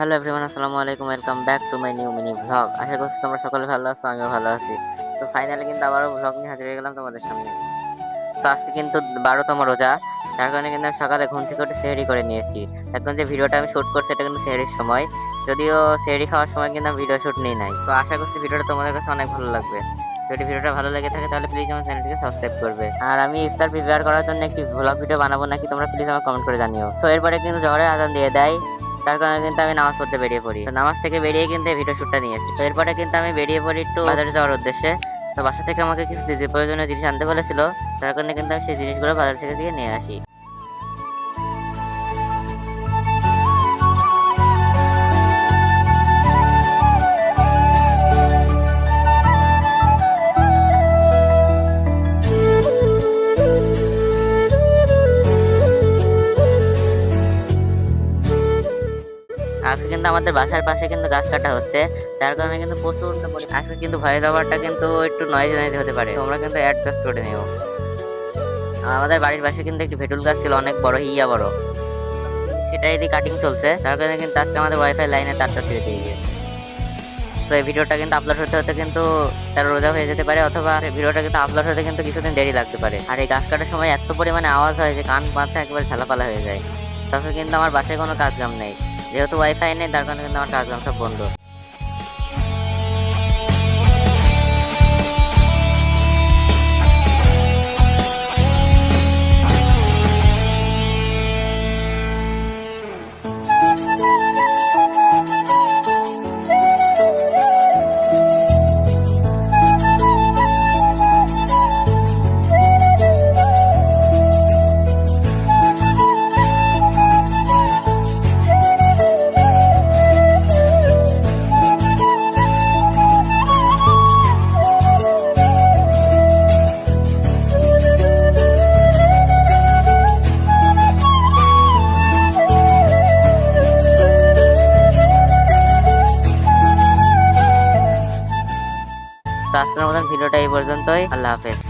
Hello everyone, আসসালামু আলাইকুম। Welcome back to my new mini vlog. আশা করছি তোমরা সকলে ভালো আছো, আমিও ভালো আছি। তো ফাইনালি কিন্তু আবারও ভ্লগ নিয়ে হাজির হয়ে গেলাম তোমাদের সামনে। তো আজকে কিন্তু 12তম রোজা, যার কারণে কিন্তু আমি সকালে ঘুম থেকে উঠে সেহরি করে নিয়েছি। এখন যে ভিডিওটা আমি শ্যুট করছি এটা কিন্তু সেহরির সময়, যদিও সেহরি খাওয়ার সময় কিন্তু আমি ভিডিও শ্যুট নিই নাই। তো আশা করছি ভিডিওটা তোমাদের কাছে অনেক ভালো লাগবে। যদি ভিডিওটা ভালো লেগে থাকে তাহলে প্লিজ আমার চ্যানেলটিকে সাবস্ক্রাইব করবে। আর আমি ইফতার প্রিপেয়ার করার জন্য একটি ভ্লগ ভিডিও বানাবো নাকি তোমরা প্লিজ আমার কমেন্ট করে জানিও। তো এরপরে কিন্তু জহরের আজান দিয়ে দেয়, তার কারণে কিন্তু আমি নামাজ পড়তে বেরিয়ে পড়ি। তো নামাজ থেকে বেরিয়ে কিন্তু এই ভিডিও শ্যুটটা নিয়েছি। তো এরপরে কিন্তু আমি বেরিয়ে পড়ি একটু বাজারে যাওয়ার উদ্দেশ্যে। তো বাসা থেকে আমাকে কিছু যে প্রয়োজনীয় জিনিস আনতে বলেছিল, তার কারণে কিন্তু আমি সেই জিনিসগুলো বাজার থেকে দিয়ে নিয়ে আসি। আজকে কিন্তু আমাদের বাসার পাশে কিন্তু গাছ কাটা হচ্ছে, যার কারণে কিন্তু প্রচন্ড আজকে কিন্তু ভয়েস ওভারটা কিন্তু একটু নয়েজ নয়েজ হতে পারে, তোমরা কিন্তু অ্যাডজাস্ট করে নিও। আমাদের বাড়ির পাশে কিন্তু একটি ভেটুল গাছ ছিল, অনেক বড়, হিয়া বড়। সেটারই কাটিং চলছে, যার কারণে কিন্তু আজকে আমাদের ওয়াইফাই লাইনের তারটা ছিঁড়ে দিয়ে গিয়েছে। তো এই ভিডিওটা কিন্তু আপলোড হতে হতে কিন্তু 13 রোজা হয়ে যেতে পারে, অথবা ভিডিওটা কিন্তু আপলোড হতে কিন্তু কিছুদিন দেরি লাগতে পারে। আর এই গাছ কাটার সময় এত পরিমাণে আওয়াজ হয় যে কান মাথা একেবারে ঝালাপালা হয়ে যায়। তাছাড়া কিন্তু আমার বাসায় কোনো কাজ কাম নেই, যেহেতু ওয়াইফাই নেই, তার কারণে কিন্তু আমার কাজ কাম সব বন্ধ। তো আজকের মতন ভিডিওটা এই পর্যন্তই। আল্লাহ হাফেজ।